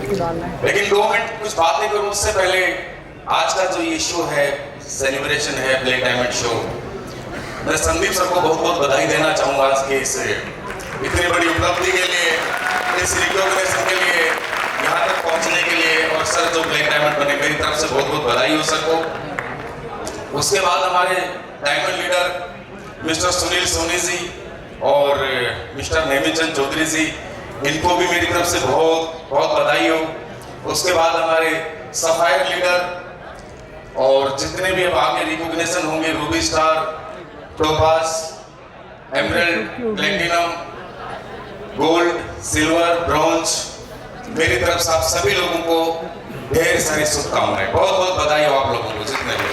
लेकिन 2 मिनट कुछ बातें करूं उससे पहले आज का जो ये शो है, सेलिब्रेशन है, ब्लैक डायमंड शो, मैं संदीप सर को बहुत बहुत बधाई देना चाहूंगा आज के इस इतनी बड़ी उपलब्धि के लिए, इस रिकॉग्निशन के लिए, यहाँ तक पहुँचने के लिए। और सर जो ब्लैक डायमंड बने, मेरी तरफ से बहुत बहुत बधाई हो सर को। उसके बाद हमारे diamond leader mister Sunil Soni ji और मिस्टर नेमीचंद चौधरी जी, इनको भी मेरी तरफ से बहुत बहुत बधाई हो। उसके बाद हमारे सफायर लीडर और जितने भी अब आगे रिकॉग्निशन होंगे, Ruby star, topaz, emerald, platinum, gold, silver, bronze, मेरी तरफ से आप सभी लोगों को ढेर सारी शुभकामनाएं, बहुत बहुत बधाई हो आप लोगों को जितने भी।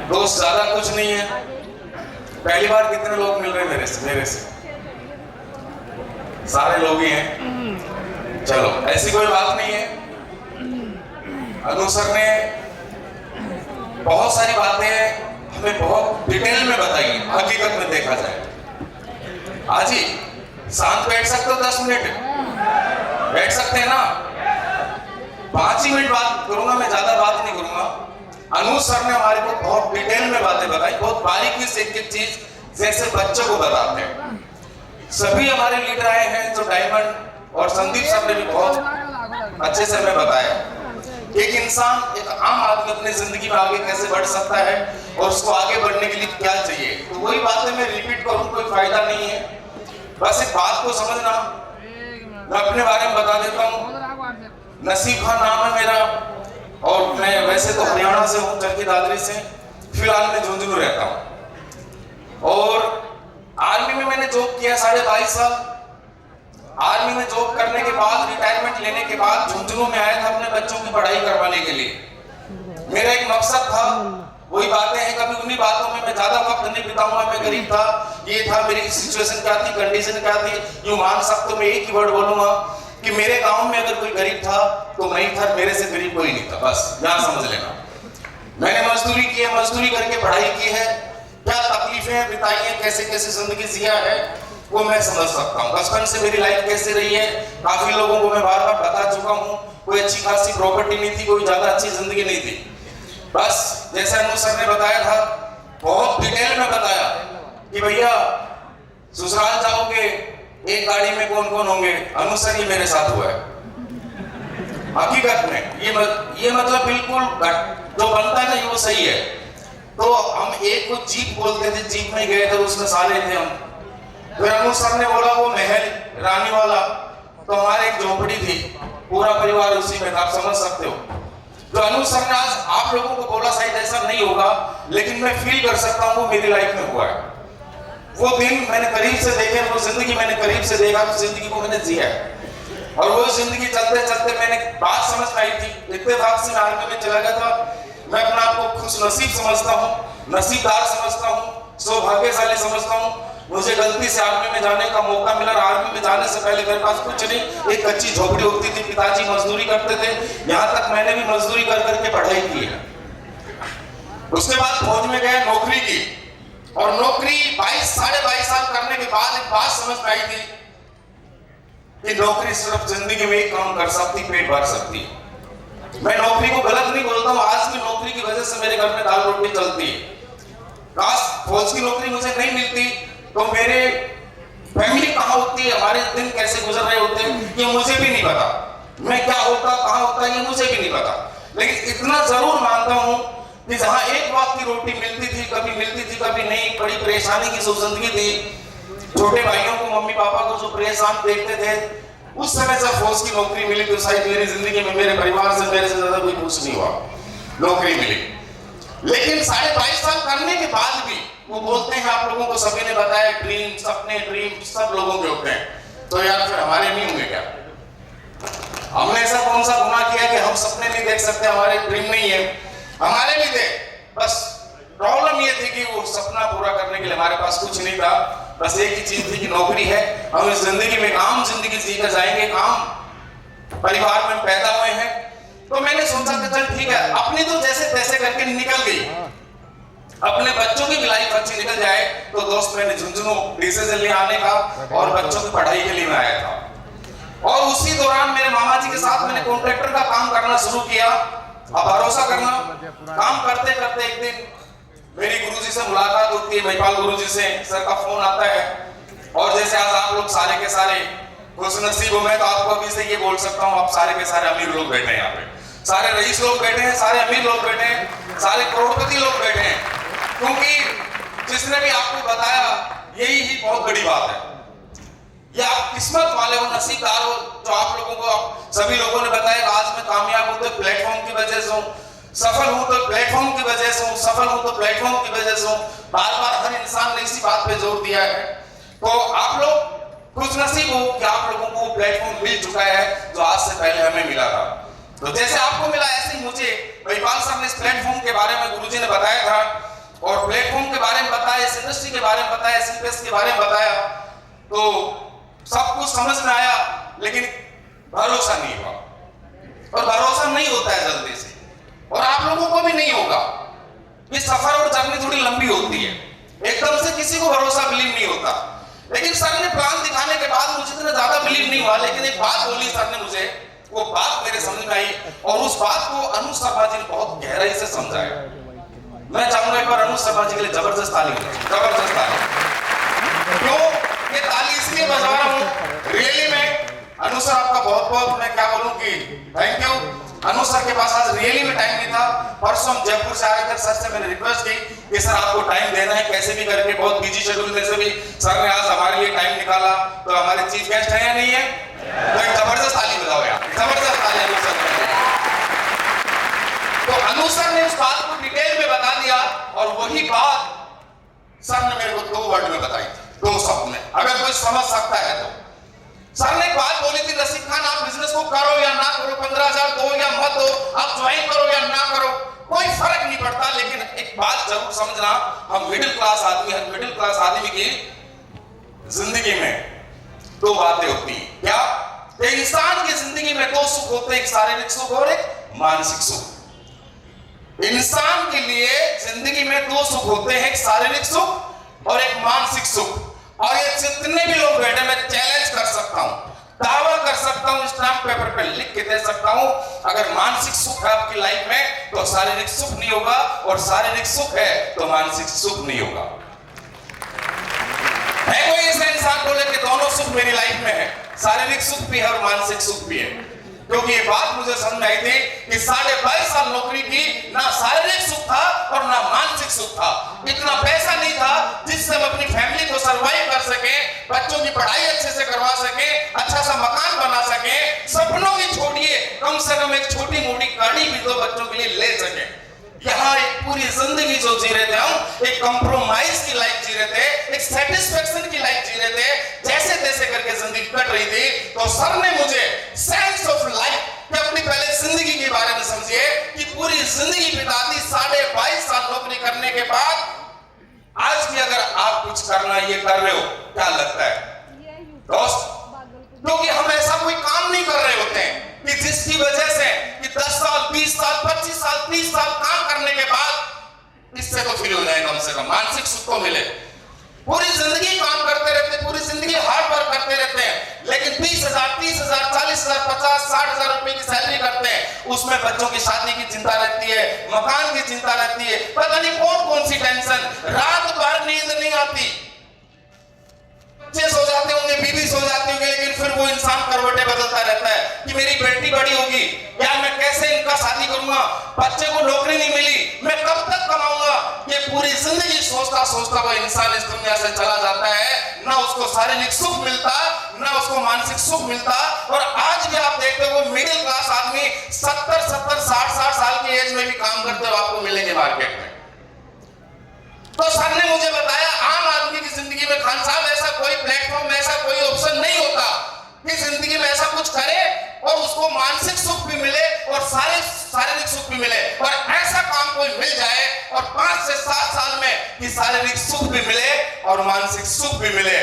दोस्त ज्यादा कुछ नहीं है, पहली बार कितने लोग मिल रहे हैं मेरे से सारे लोग ही हैं। चलो ऐसी कोई बात नहीं है। अनु सर ने बहुत सारी बातें हमें बहुत डिटेल में बताई, हकीकत में देखा जाए। आज ही शांत बैठ सकते हो? 10 मिनट बैठ सकते हैं ना? 5 ही मिनट बात करूंगा मैं, ज्यादा बात नहीं करूंगा। अनु सर ने हमारे को बहुत डिटेल में बातें बताई, बहुत बारीकी से एक एक चीज जैसे बच्चों को बताते हैं। सभी हमारे लीडर आए हैं जो डायमंड, और संदीप सर ने भी बहुत अच्छे से हमें बताया एक इंसान, एक आम आदमी अपनी जिंदगी में आगे कैसे बढ़ सकता है और उसको आगे बढ़ने के लिए क्या चाहिए। तो वही बातें मैं रिपीट करूं, कोई फायदा नहीं है। बस एक बात को समझना, मैं अपने बारे में बता देता हूं। नसीब खान नाम है मेरा, और मैं वैसे तो हरियाणा से हूँ, चरखी दादरी से, फिलहाल मैं झुंझुनू रहता हूँ। और आर्मी में मैंने जॉब किया 22.5 साल। आर्मी में जॉब करने के बाद, रिटायरमेंट लेने के बाद झुंझुनू में आया था अपने बच्चों की पढ़ाई करवाने के लिए। मेरा एक मकसद था, वही बातें हैं, कभी उन्हीं बातों में मैं ज्यादा वक्त नहीं बिताऊंगा। मैं गरीब था, ये था, मेरी सिचुएशन क्या थी, कंडीशन क्या थी, यूं मान सकते हो। मैं एक ही वर्ड बोलूंगा कि मेरे गांव में अगर कोई गरीब था तो मैं ही था, मेरे से गरीब कोई नहीं था। बस यहां समझ लेना। मैंने मजदूरी की है, मजदूरी करके पढ़ाई की है, क्या तकलीफें बिताई है, कैसे कैसे जिंदगी जिया है, वो मैं समझ सकता हूँ। बचपन से मेरी लाइफ कैसे रही है, काफी लोगों को मैं बार बार बता चुका हूँ। कोई अच्छी खासी प्रॉपर्टी नहीं थी, कोई ज्यादा अच्छी जिंदगी नहीं थी। बस जैसे अनु सर ने बताया था, बहुत डिटेल में बताया कि भैया ससुराल जाओगे, एक गाड़ी में कौन कौन होंगे। अनु सर, ये मेरे साथ हुआ है हकीकत में। ये मतलब बिल्कुल जो बनता है ना, वो सही है। तो हम एक को जीप बोलते थे, जीप में गए थे, उसमें साले थे हम। फिर अनु सर ने बोला वो महल रानी वाला, तो हमारे एक झोपड़ी थी, पूरा परिवार उसी में था, आप समझ सकते हो। तो अनु सर ने आज आप लोगों को बोला, शायद ऐसा नहीं होगा, लेकिन मैं फील कर सकता हूँ वो मेरी लाइफ में हुआ है। वो दिन मैंने करीब से देखे, वो जिंदगी मैंने करीब से देखा, तो जिंदगी को मैंने जिया है। और वो जिंदगी चलते चलते मैंने बात समझ में आई थी, इत्तेफाक से मैं आर्मी में चला गया था। मैं अपने आप को खुश नसीब समझता हूँ, नसीबदार समझता हूँ, सौभाग्यशाली समझता हूँ। मुझे गलती से आर्मी में जाने का मौका मिला। आर्मी में जाने से पहले मेरे पास कुछ नहीं, एक कच्ची झोपड़ी होती थी, पिताजी मजदूरी करते थे। यहाँ तक मैंने भी मजदूरी कर करके पढ़ाई की है। उसके बाद फौज में गए, नौकरी की, और नौकरी 22-22.5 साल करने के बाद एक बात समझ में आई थी कि नौकरी सिर्फ जिंदगी में एक काम कर सकती, पेट भर सकती है। मैं नौकरी को गलत नहीं बोलता हूँ, आज भी नौकरी की वजह से मेरे घर में दाल रोटी चलती है। काश फौज की नौकरी मुझे नहीं मिलती तो मेरे फैमिली कहाँ होती है, हमारे दिन कैसे गुजर रहे होते हैं, ये मुझे भी नहीं पता। मैं क्या होता, कहाँ होता, ये मुझे भी नहीं पता। लेकिन इतना जरूर मानता हूँ कि जहाँ एक वक्त की रोटी मिलती थी, कभी नहीं, बड़ी परेशानी की जिंदगी थी। छोटे भाइयों को, मम्मी पापा को जो परेशान देखते थे, उस समय जब फौज की नौकरी मिली तो शायद मेरी जिंदगी में मेरे परिवार से मेरे से ज्यादा कोई खुश नहीं हुआ। नौकरी मिली, लेकिन 22.5 साल करने के बाद भी वो बोलते हैं, आप लोगों को सभी ने बताया, ड्रीम, सपने, ड्रीम सब लोगों के होते हैं। तो यार फिर हमारे नहीं होंगे क्या? हमने ऐसा कौन सा गुनाह किया कि हम सपने नहीं देख सकते, हमारे ड्रीम नहीं है? हमारे भी थे, बस प्रॉब्लम ये थी कि वो सपना पूरा करने के लिए हमारे पास कुछ नहीं था। बस एक ही चीज थी कि नौकरी है, हम इस जिंदगी में काम जिंदगी जीकर जाएंगे, काम परिवार में पैदा हुए हैं। तो मैंने सोचा कि चल ठीक है, अपनी तो जैसे तैसे करके निकल गई। अपने बच्चों की भी लाइफ अच्छी निकल जाए, तो दोस्त मैंने झुंझुनू डिसीजन ले आने का और बच्चों की पढ़ाई के लिए मैं आया था। और उसी दौरान मेरे मामा जी के साथ मैंने कॉन्ट्रैक्टर का काम करना शुरू किया। अब भरोसा करना, काम करते करते एक दिन मेरी गुरुजी से मुलाकात होती है, महिपाल गुरुजी से। सर का फोन आता है, और जैसे आज आप लोग सारे के सारे खुशनसीब हो, मैं तो आपको अभी से ये बोल सकता हूँ, आप सारे के सारे अमीर लोग बैठे हैं यहाँ पे, सारे रईस लोग बैठे हैं, सारे अमीर लोग बैठे हैं, सारे करोड़पति लोग बैठे हैं। क्योंकि जिसने भी आपको बताया यही ही बहुत बड़ी बात है। ये आप किस्मत वाले हो, नसीबदार हो, जो आप लोगों को सभी लोगों ने बताया कि आज मैं कामयाब हूं तो प्लेटफॉर्म की वजह से हूं, सफल हूं तो प्लेटफॉर्म की वजह से हूं, सफल हूं तो प्लेटफॉर्म की वजह से हूं। बार बार हर इंसान ने इसी बात पे जोर दिया है। तो आप लोग खुशनसीब हो कि आप लोगों को प्लेटफॉर्म मिल चुका है जो आज से पहले हमें मिला था। तो जैसे आपको मिला ऐसे ही मुझे महिपाल साहब ने इस प्लेटफॉर्म के बारे में गुरुजी ने बताया था, और प्लेटफॉर्म के बारे में बताया, इस इंडस्ट्री के बारे में बताया, सीपीएस के बारे में बताया, तो सब कुछ समझ में आया, लेकिन भरोसा नहीं हुआ। और भरोसा नहीं होता है जल्दी से, और आप लोगों को भी नहीं होगा। ये सफर और जर्नी थोड़ी लंबी होती है, एकदम से किसी को भरोसा बिलीव नहीं होता। लेकिन सर ने प्लान दिखाने के बाद मुझे इतना ज्यादा बिलीव नहीं हुआ, लेकिन एक बात बोली सर ने मुझे, वो बात मेरे समझ में आई, और उस बात को अनु शर्मा जी ने बहुत गहराई से समझाया। मैं चाहूंगा एक बार अनु शर्मा जी के लिए जबरदस्त ताली, जबरदस्त ताली। क्यों ये ताली इसलिए बजा रहा हूं, रियली में अनु सर आपका बहुत बहुत मैं क्या बोलूं कि थैंक यू। अनु सर के पास आज रियली में टाइम नहीं था। परसों हम जयपुर से आए थे, सर से मैंने रिक्वेस्ट की कि सर आपको टाइम देना है कैसे भी करके, बहुत बिजी शेड्यूल में से भी सर ने आज हमारे लिए टाइम निकाला। तो हमारे चीफ गेस्ट है या नहीं है? तो एक जबरदस्त ताली बजाओ यार, जबरदस्त ताली अनु सर। तो अनु सर ने उस बात को डिटेल में बता दिया, और वही बात सर ने मेरे को 2 वर्ड में बताई थी, 2 शब्द में, अगर कोई समझ सकता है तो। सर ने एक बात बोली थी, रशीद खान आप बिजनेस को करो या ना करो, 15,000 दो या मत दो, आप ज्वाइन करो या ना करो, कोई फर्क नहीं पड़ता। लेकिन एक बात जरूर समझना, हम मिडिल क्लास आदमी हैं, मिडिल क्लास आदमी की जिंदगी में 2 बातें होती हैं। क्या? इंसान की जिंदगी में 2 सुख होते हैं, एक शारीरिक सुख और एक मानसिक सुख। इंसान के लिए जिंदगी में 2 सुख होते हैं, एक शारीरिक सुख और एक मानसिक सुख। और ये जितने भी लोग बैठे, मैं चैलेंज कर सकता हूं, दावा कर सकता हूं, स्टैम्प पेपर पे लिख के दे सकता हूं, अगर मानसिक सुख है आपकी लाइफ में तो शारीरिक सुख नहीं होगा, और शारीरिक सुख है तो मानसिक सुख नहीं होगा। है कोई ऐसा इंसान बोले कि दोनों सुख मेरी लाइफ में है, शारीरिक सुख भी है और मानसिक सुख भी है? क्योंकि ये बात मुझे समझ आई थी कि 22.5 साल नौकरी की, ना शारीरिक सुख था और ना मानसिक सुख था। इतना पैसा नहीं था जिससे हम अपनी फैमिली को सरवाइव कर सके, बच्चों की पढ़ाई अच्छे से करवा सके, अच्छा सा मकान बना सके, सपनों की छोड़िए, कम से कम एक छोटी मोटी गाड़ी भी तो बच्चों के लिए ले सके। यहाँ एक पूरी जिंदगी जो जी रहे थे हम, एक कंप्रोमाइज की लाइफ जी रहे थे, एक सेटिस्फेक्शन की लाइफ जी रहे थे, जैसे तैसे करके जिंदगी कट रही थी। तो सर ने मुझे सेंस ऑफ लाइफ कि अपनी पहले जिंदगी के बारे में समझिए, कि पूरी जिंदगी बिता दी 22.5 साल नौकरी करने के बाद, आज भी अगर आप कुछ करना ये कर रहे हो, क्या लगता है दोस्त? क्योंकि हम ऐसा कोई काम नहीं कर रहे होते हैं कि जिसकी वजह से कि 10 साल 20 साल 25 साल 30 साल काम करने के बाद इससे तो फ्री हो जाए, कम से कम मानसिक सुख तो मिले। पूरी जिंदगी काम करते रहते, पूरी जिंदगी हार्ड वर्क करते रहते हैं, लेकिन 20,000 30,000 40,000 50,000 60,000 रुपए की सैलरी करते हैं, उसमें बच्चों की शादी की चिंता रहती है, मकान की चिंता रहती है, पता नहीं कौन कौन सी टेंशन, रात भर नींद नहीं आती। बच्चे सो जाते होंगे, बीवी सो जाती होंगी, लेकिन फिर वो इंसान करवटें बदलता रहता है कि मेरी बेटी बड़ी होगी यार, मैं कैसे इनका शादी करूंगा, बच्चे को नौकरी नहीं मिली, मैं कब तक कमाऊंगा। ये पूरी जिंदगी सोचता सोचता वो इंसान इस दुनिया से चला जाता है, ना उसको शारीरिक सुख मिलता, ना उसको मानसिक सुख मिलता। और आज भी आप देखते हो मिडिल क्लास आदमी 70 60 साल की एज में भी काम करते हो आपको मिलेंगे मार्केट में। तो सर ने मुझे बताया, आम आदमी की जिंदगी में खान साहब ऐसा कोई प्लेटफॉर्म, ऐसा कोई ऑप्शन नहीं होता कि जिंदगी में ऐसा कुछ करे और उसको मानसिक सुख भी मिले और शारीरिक सुख भी मिले, और ऐसा काम कोई मिल जाए और 5 से 7 साल में कि शारीरिक सुख भी मिले और मानसिक सुख भी मिले।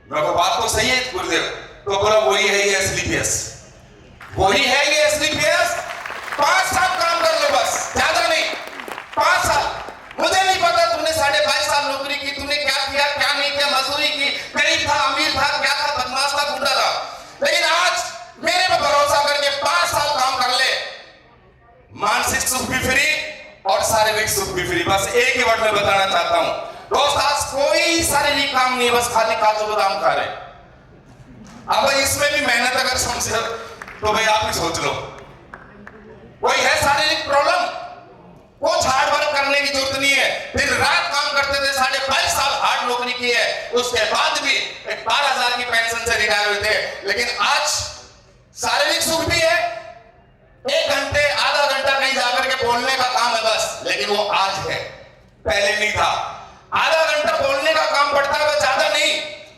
मेरे को बात तो सही है गुरुदेव? तो बोला वही है ये SDPS, वही है ये SDPS। 5 साल काम कर लो बस, ज्यादा नहीं, 5 साल। मुझे नहीं पता तूने 22.5 साल नौकरी की, तूने क्या किया क्या नहीं किया, मजदूरी की, गरीब था अमीर था, क्या था, बदमाश था, गुंडा था, लेकिन आज मेरे पे भरोसा करके 5 साल काम कर ले, मानसिक सुख भी फ्री और शारीरिक सुख भी फ्री। बस एक ही वर्ड में बताना चाहता हूं दोस्त, आज कोई शारीरिक काम नहीं, बस खाली काजू बादाम खा रहे। अब इसमें भी मेहनत अगर समझे तो भाई आप ही सोच लो, कोई है शारीरिक प्रॉब्लम, कुछ हार्ड वर्क करने की जरूरत नहीं है, दिन रात काम करते थे, 22.5 साल हार्ड नौकरी की है, उसके बाद भी 12,000 की पेंशन से रिटायर हुए थे, लेकिन आज शारीरिक सुख भी है, 1 घंटे आधा घंटा कहीं जाकर के बोलने का काम है बस, लेकिन वो आज है, पहले नहीं था। आधा घंटा बोलने का काम पड़ता है, ज्यादा नहीं,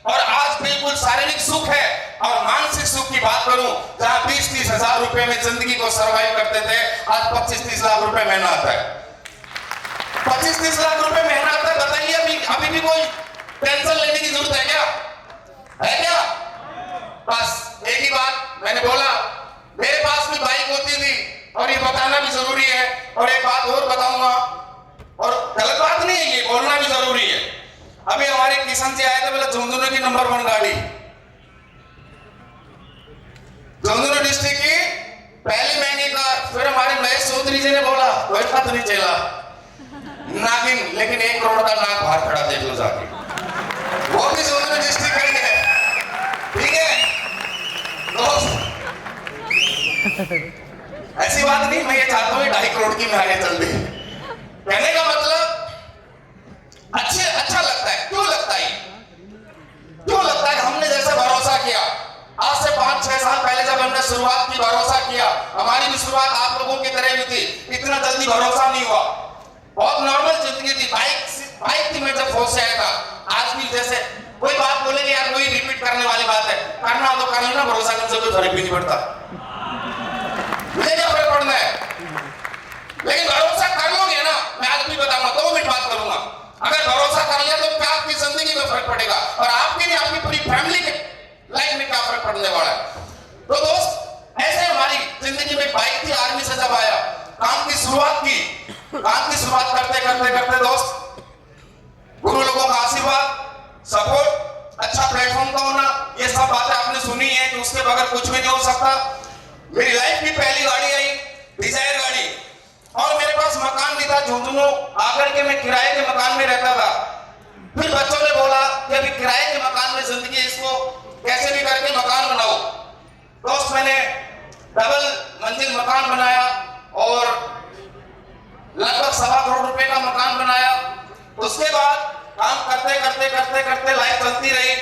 और आज बिल्कुल शारीरिक सुख है। और मानसिक सुख की बात करूं, जहां 20-30 हजार रुपए में जिंदगी को सर्वाइव करते थे, आज 25-30 लाख रुपए महीना आता है। 25-30 लाख रुपए महीना आता है, बताइए अभी भी कोई टेंशन लेने की जरूरत है क्या? है क्या? बस एक ही बात मैंने बोला, मेरे पास भी बाइक होती थी, और ये बताना भी जरूरी है, और एक बात और बताऊंगा, और गलत बात नहीं है, ये बोलना भी जरूरी है। अभी हमारे किशन जी आए थे, बोले झुंझुनू की नंबर 1 गाड़ी, झुंझुनू डिस्ट्रिक्ट की पहली महंगी कार। फिर हमारे महेश चौधरी जी ने बोला कोई बात नहीं चला नागिन, लेकिन 1 करोड़ का नाग बाहर खड़ा देख लो जाके, वो भी झुंझुनू डिस्ट्रिक्ट का ही है, ठीक है दोस्त? ऐसी बात नहीं, मैं ये चाहता हूँ 2.5 करोड़ की मैं आगे चल दी। कहने का मतलब अच्छा लगता है। क्यों लगता है? क्यों लगता है? हमने जैसे भरोसा किया आज से 5-6 साल पहले, जब हमने शुरुआत की, भरोसा किया, हमारी भी शुरुआत आप लोगों की तरह भी थी, इतना जल्दी भरोसा नहीं हुआ, बहुत नॉर्मल जिंदगी थी, बाइक थी। मैं जब फौज से आया था, आज भी जैसे कोई बात बोलेंगे यार, वही रिपीट करने वाली बात है, करना हो तो कर लेना, भरोसा करने से कोई फर्क भी नहीं पड़ता, मुझे क्या फर्क पड़ना है, लेकिन भरोसा कर लोगे ना, मैं आज भी बताऊंगा, 2 मिनट बात करूंगा, अगर भरोसा कर लिया तो क्या आपकी जिंदगी में फर्क पड़ेगा, और आपके नहीं आपकी पूरी फैमिली के लाइफ में क्या फर्क पड़ने वाला है। तो दोस्त, ऐसे हमारी जिंदगी में बाइक थी, आर्मी से जब आया, काम की शुरुआत करते करते दोस्त, गुरु लोगों का आशीर्वाद, सपोर्ट, अच्छा प्लेटफॉर्म का होना, ये सब बातें आपने सुनी है कि उसके बगैर कुछ भी नहीं हो सकता। मेरी लाइफ की पहली गाड़ी आई, डिजायर गाड़ी, और मेरे पास मकान भी था झुंझुनू आकर के, मैं किराए के मकान में रहता था। फिर बच्चों ने बोला कि अभी किराए के मकान में जिंदगी, इसको कैसे भी करके मकान बनाओ। दोस्त, मैंने डबल मंजिल मकान बनाया और लगभग 1.25 करोड़ रुपए का मकान बनाया। उसके बाद काम करते लाइफ चलती रही।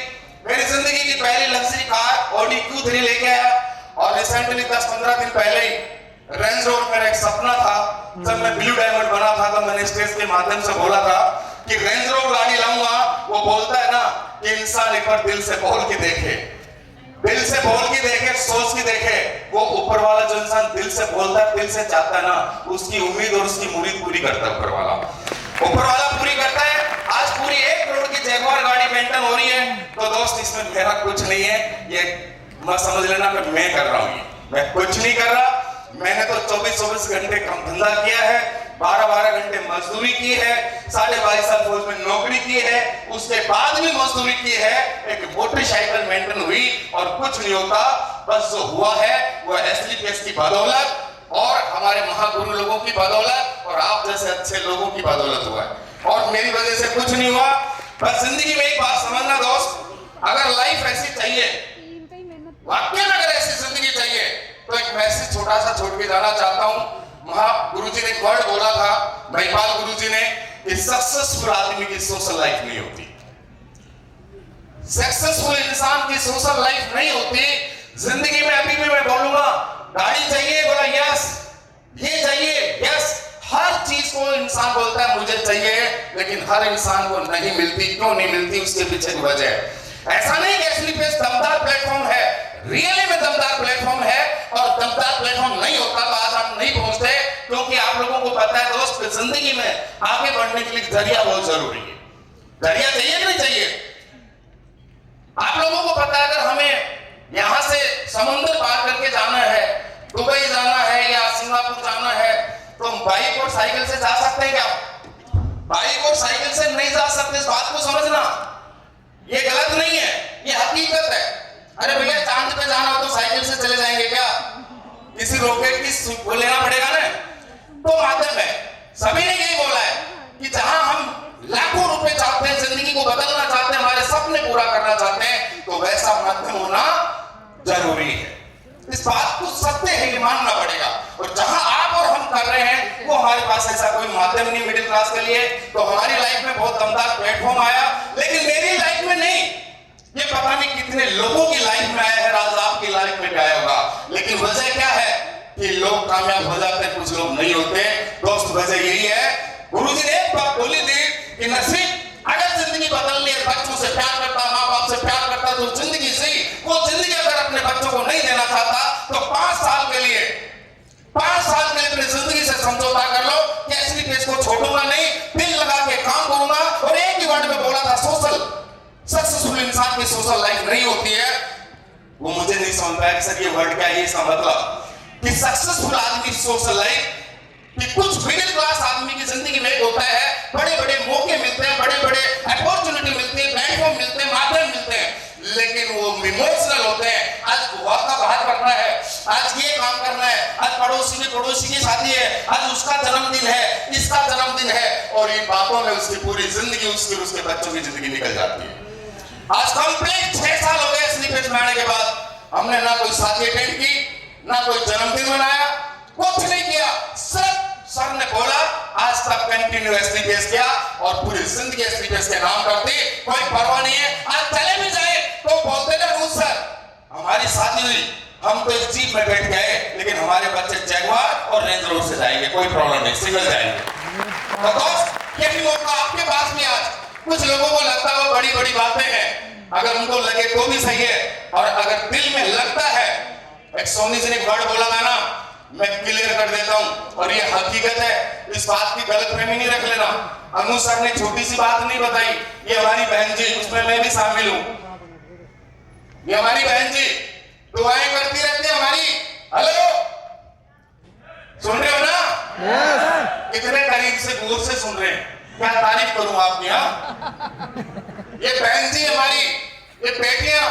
मेरी जिंदगी की पहली लग्जरी कार ऑडी Q3 लेके आया, और रिसेंटली 10-15 दिन पहले ही रेंज रोवर, मेरा एक सपना था, जब मैं ब्लू डायमंड बना था, तो मैंने स्टेज के माध्यम से बोला था कि रेंज रोवर गाड़ी लाऊंगा। वो बोलता है ना कि इंसान एक बार दिल से बोल के देखे, दिल से बोल के देखे, सोच के देखे, वो ऊपर वाला जो इंसान दिल से बोलता है, दिल से चाहता है ना, उसकी उम्मीद और उसकी मुरीद पूरी करता है ऊपर वाला पूरी करता है। आज पूरी 1 करोड़ की जगुआर गाड़ी मेंटेन हो रही है। तो दोस्त, इसमें मेरा कुछ नहीं है, ये मत समझ लेना कि मैं कर रहा हूँ, मैं कुछ नहीं कर रहा। मैंने तो 24-24 घंटे काम धंधा किया है, 12-12 घंटे मजदूरी की है, 22.5 साल फौज में नौकरी की है, उसके बाद भी मजदूरी की है, एक मोटरसाइकिल मेंटेन हुई, और कुछ नहीं होता। बस जो हुआ है वो SLPS की बदौलत और हमारे महागुरु लोगों की बदौलत और आप जैसे अच्छे लोगों की बदौलत हुआ है, और मेरी वजह से कुछ नहीं हुआ। बस जिंदगी में एक बात समझना दोस्त, अगर लाइफ ऐसी चाहिए, वाकई में अगर ऐसी जिंदगी चाहिए, तो एक मैसेज छोटा सा छोड़ के जाना चाहता हूं। महागुरु जी ने एक वर्ड बोला था, महिपाल गुरु जी ने, कि सक्सेसफुल आदमी की सोशल लाइफ नहीं होती, सक्सेसफुल इंसान की सोशल लाइफ नहीं होती। जिंदगी में अभी भी मैं बोलूंगा, गाड़ी चाहिए, बोला यस, ये चाहिए यस, हर चीज को इंसान बोलता है मुझे चाहिए, लेकिन हर इंसान को नहीं मिलती। क्यों नहीं मिलती? उसके पीछे की वजह है। ऐसा नहीं कि SLPS दमदार प्लेटफॉर्म है, रियली में दमदार प्लेटफॉर्म है, और दमदार प्लेटफॉर्म नहीं होता तो आज हम नहीं पहुंचते। क्योंकि आप लोगों को पता है दोस्त, जिंदगी में आगे बढ़ने के लिए जरिया बहुत जरूरी है। जरिया चाहिए कि नहीं चाहिए? आप लोगों को पता है, अगर हमें यहां से समुद्र पार करके जाना है, दुबई जाना है या सिंगापुर जाना है, तो हम बाइक और साइकिल से जा सकते हैं क्या? बाइक और साइकिल से नहीं जा सकते, इस बात को समझना। ये गलत नहीं है, ये हकीकत है। अरे भैया चांद पे जाना हो तो साइकिल से चले जाएंगे क्या? किसी रॉकेट की लेना पड़ेगा ना। तो माध्यम है, सभी ने यही बोला है कि जहां हम लाखों रुपए चाहते हैं, जिंदगी को बदलना चाहते हैं, हमारे सपने पूरा करना चाहते हैं, तो वैसा माध्यम होना जरूरी है। इस बात को सत्य है, ये मानना पड़ेगा। और जहां आप और हम कर रहे हैं वो हमारे पास ऐसा कोई माध्यम नहीं मिडिल क्लास के लिए, तो हमारी लाइफ में बहुत दमदार प्लेटफॉर्म आया, लेकिन मेरी लाइफ में नहीं। ये पता नहीं कितने लोगों की लाइफ में आया है, आज आपकी लाइफ में भी आया होगा। लेकिन वजह क्या है कि लोग कामयाब हो जाते हैं, कुछ लोग नहीं होते। दोस्त वजह यही है, गुरुजी ने एक बात बोली थी कि नसीब अगर जिंदगी बदलनी है, बच्चों से प्यार करता, माँ बाप से प्यार करता, तो जिंदगी से वो जिंदगी अगर अपने बच्चों को नहीं देना चाहता तो 5 साल के लिए अपनी जिंदगी से समझौता कर लो कि असली केस को छोड़ूंगा नहीं, दिल लगा के काम करूंगा। और एक ही वर्ड में बोला था, सोशल सक्सेसफुल इंसान की सोशल लाइफ नहीं होती है। वो मुझे नहीं समझ पाया कि सर ये वर्ड क्या है, इसका मतलब कि सक्सेसफुल आदमी सोशल लाइफ कि कुछ मिडिल क्लास आदमी की जिंदगी में होता है, बड़े बड़े मौके मिलते हैं, बड़े बड़े अपॉर्चुनिटी मिलती है, प्लेटफॉर्म मिलते हैं, माध्यम मिलते हैं, लेकिन वो इमोशनल होते हैं। आज बुआ का बाहर करना है, आज ये काम करना है, आज पड़ोसी की शादी है, आज उसका जन्मदिन है, इसका जन्मदिन है, और इन बातों में उसकी पूरी जिंदगी, उसके बच्चों की जिंदगी निकल जाती है। आज कंप्लीट 6 साल हो गए स्लीपेज में आने के बाद, हमने ना कोई शादी अटेंड की, ना कोई जन्मदिन मनाया, कुछ नहीं किया। सिर्फ सर ने बोला आज तक कंटिन्यू स्लीपेज किया और पूरी जिंदगी स्लीपेज के नाम करती, कोई परवाह नहीं है। आज चले भी जाए तो बोलते ना रूस सर हमारी शादी हुई, हम तो इस जीप में बैठ गए, लेकिन हमारे बच्चे जैगवार और रेंज रोवर से जाएंगे, कोई प्रॉब्लम नहीं, सिंगल जाएंगे। तो दोस्त यही मौका आपके पास भी आज। कुछ लोगों को लगता है वो बड़ी बड़ी बातें हैं, अगर उनको लगे तो भी सही है, और अगर दिल में लगता है, एक सोनी जी ने वर्ड बोला था ना, मैं क्लियर कर देता हूं, और ये हकीकत है, इस बात की गलतफहमी नहीं रख लेना। अनु सर ने छोटी सी बात नहीं बताई, ये हमारी बहन जी, उसमें मैं भी शामिल हूं। ये हमारी बहन जी दुआएं करती रहती है हमारी। हेलो, सुन रहे हो ना? yes. कितने करीब से दूर से सुन रहे हैं, क्या तारीफ करूं आपकी। ये बहन जी हमारी, ये बेटियां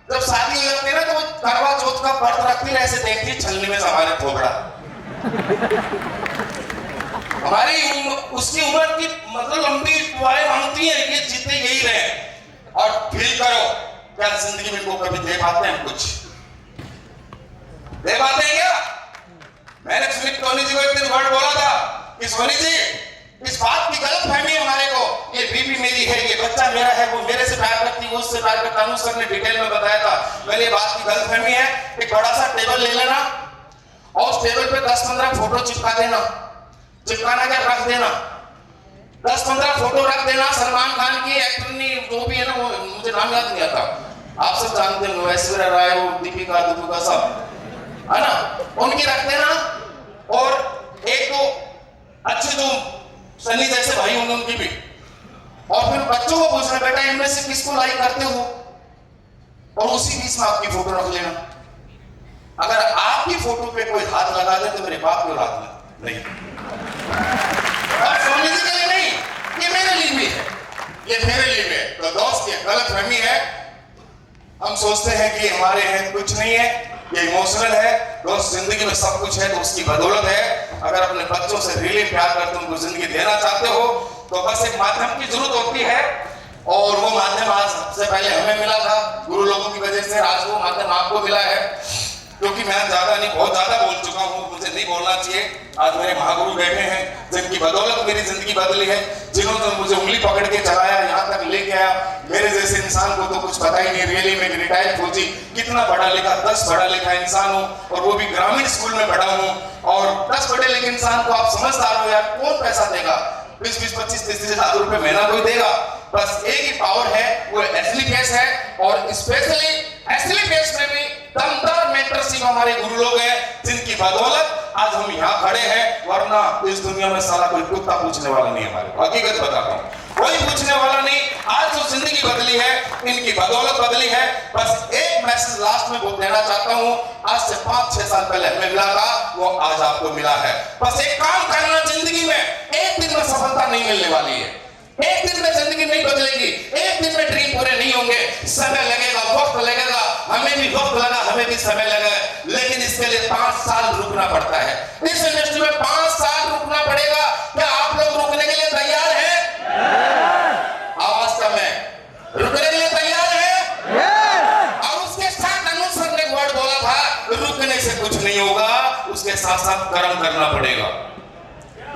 जब शादी हो जाती है ना, तो वो करवा चौथ का व्रत रखती है, ऐसे देखती है छलनी में हमारे थोबड़ा। हमारी उसकी उम्र की मतलब लंबी दुआएं मांगती है, ये जीते यही रहे। और फील करो, क्या जिंदगी में को कभी दे पाते हैं, कुछ दे पाते हैं क्या? मैंने सोनी जी को एक दिन वर्ड बोला था कि सोनी जी, इस बात की गलत फहमी हमारे को, ये बीबी मेरी है, ये बच्चा मेरा है, वो मेरे से प्यार करती, वो उससे प्यार करता। अनु सर ने डिटेल में बताया था। मैंने ये बात की गलत फहमी है, एक बड़ा सा टेबल ले लेना और उस टेबल पे 10-15 फोटो चिपका देना, चिपकाना क्या, रख देना, 10-15 फोटो रख देना। सलमान खान की, एक्टर जो भी है ना, वो मुझे नाम याद नहीं आता, आप सब जानते हो, ऐश्वर्या राय, वो दीपिका सब है ना, उनकी रख देना। और एक दो अच्छे जो सनी जैसे भाई होंगे उनकी भी, और फिर बच्चों को पूछना, बेटा इनमें से किसको लाइक करते हो, और उसी बीच में आपकी फोटो रख लेना। अगर आपकी फोटो पे कोई हाथ लगा दे तो मेरे बाप को हाथ नहीं, और सोनी जी के लिए नहीं, ये मेरे लिए भी है, ये मेरे लिए भी है। तो दोस्त ये गलत फहमी है, हम सोचते हैं कि हमारे हैं, कुछ नहीं है, ये इमोशनल है। दोस्त जिंदगी में सब कुछ है तो उसकी बदौलत है। अगर अपने बच्चों से रियली प्यार करते, उनको जिंदगी देना चाहते हो, तो बस एक माध्यम की जरूरत होती है, और वो माध्यम आज सबसे पहले हमें मिला था गुरु लोगों की वजह से, आज वो माध्यम आपको मिला है। क्योंकि मैं ज्यादा नहीं, बहुत ज्यादा बोल चुका हूँ, मुझे नहीं बोलना चाहिए। आज मेरे महागुरु बैठे हैं जिनकी बदौलत मेरी जिंदगी बदली है, जिन्होंने मुझे उंगली पकड़ के चलाया, यहाँ तक लेके आया। मेरे जैसे इंसान को तो कुछ पता ही नहीं, रियली में रिटायर्ड फौजी, कितना पढ़ा लिखा, 10 पढ़ा लिखा इंसान हूँ, और वो भी ग्रामीण स्कूल में पढ़ा हूँ। और 10 पढ़े लिखे इंसान को आप समझदार हो यार, कौन पैसा देगा? 20-20, 25-30 हजार रुपए महीना कोई देगा? बस एक ही पावर है, वो एसली केस है। और स्पेशली एसली केस में भी दमदार मेंटरशिप हमारे गुरु लोग हैं, जिनकी बदौलत आज हम यहाँ खड़े हैं, वरना इस दुनिया में सारा कोई कुत्ता पूछने वाला नहीं। हमारे हकीकत बताता हूँ, कोई पूछने वाला नहीं। आज जो जिंदगी बदली है, इनकी बदौलत बदली है। बस एक मैसेज लास्ट लास्ट में बोल देना चाहता हूँ, आज से 5-6 साल पहले हमें मिला था, वो आज आपको मिला है। बस एक काम करना जिंदगी में, एक दिन में सफलता नहीं मिलने वाली है, एक दिन में जिंदगी नहीं बदलेगी, एक दिन में ड्रीम पूरे नहीं होंगे, समय लगेगा, वक्त लगेगा। हमें भी वक्त लगा, हमें भी समय लगा, लेकिन इसके लिए 5 साल रुकना पड़ता है। इस इंडस्ट्री में 5 साल रुकना पड़ेगा। क्या आप लोग रुकने के लिए तैयार हैं? आवाज कम है। रुकने के लिए तैयार हैं? और उसके साथ अनु सर ने एक वर्ड बोला था, रुकने से कुछ नहीं होगा, उसके साथ साथ कर्म करना पड़ेगा।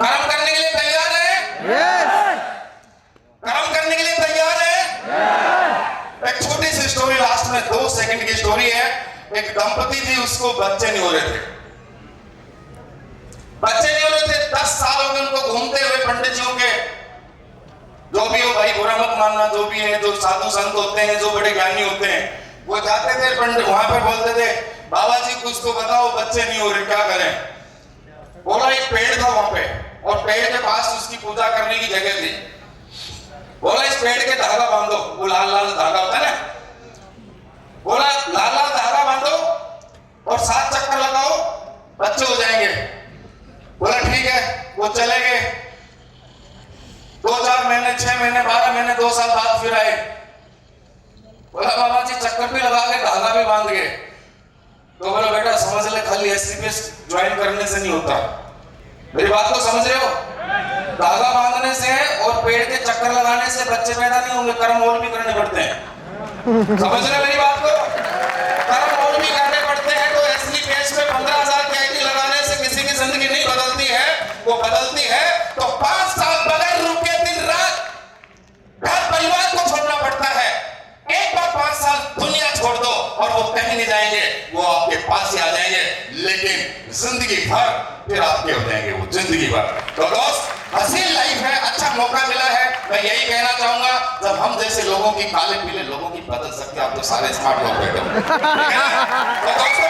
कर्म करने के लिए तैयार है? काम करने के लिए तैयार है? एक छोटी सी स्टोरी, लास्ट में 2 सेकंड की स्टोरी है। एक दंपति थी, उसको बच्चे नहीं हो रहे थे, बच्चे नहीं हो रहे थे। 10 साल हो गए उनको घूमते हुए पंडित जी के, जो भी हो भाई बुरा मत मानना, जो भी है, जो साधु संत होते हैं, जो बड़े ज्ञानी होते हैं, वो जाते थे पंडित, वहां पर बोलते थे, बाबा जी कुछ तो बताओ, बच्चे नहीं हो रहे, क्या करें? बोला एक पेड़ था वहां पे, और पेड़ के पास उसकी पूजा करने की जगह थी। बोला इस पेड़ के धागा बांधो, वो लाल लाल धागा होता है ना, बोला लाल लाल धागा बांधो और 7 चक्कर लगाओ, बच्चे हो जाएंगे। बोला ठीक है। वो चले गए। 2-4 महीने, 6 महीने, 12 महीने, 2 साल बाद फिर आए। बोला बाबा जी चक्कर भी लगा के धागा भी बांध गए। तो बोला बेटा समझ ले, खाली एससीपीएस ज्वाइन करने से नहीं होता, मेरी बात को समझ रहे हो? धागा बांधने से और पेड़ के चक्कर लगाने से बच्चे पैदा नहीं होंगे, कर्म और भी करने पड़ते हैं। समझ रहे मेरी बात को? कर्म और भी करने पड़ते हैं। तो एससीपीएस में 15,000 की आईडी लगाने से किसी की जिंदगी नहीं बदलती है, वो बदलती है तो 5 साल बगैर रुके दिन रात घर परिवार को छोड़ना पड़ता है। एक बार 5 साल दुनिया छोड़ दो और वो कहीं नहीं जाएंगे, वो आपके पास ही आ जाएंगे, लेकिन जिंदगी भर फिर आपके हो जाएंगे, वो जिंदगी भर। तो दोस्त, हसीन लाइफ है, अच्छा मौका मिला है। मैं यही कहना चाहूंगा, जब हम जैसे लोगों की, काले पीले लोगों की बदल सकते हैं, आप तो सारे स्मार्ट लोग बैठे हो, तो दोस्तों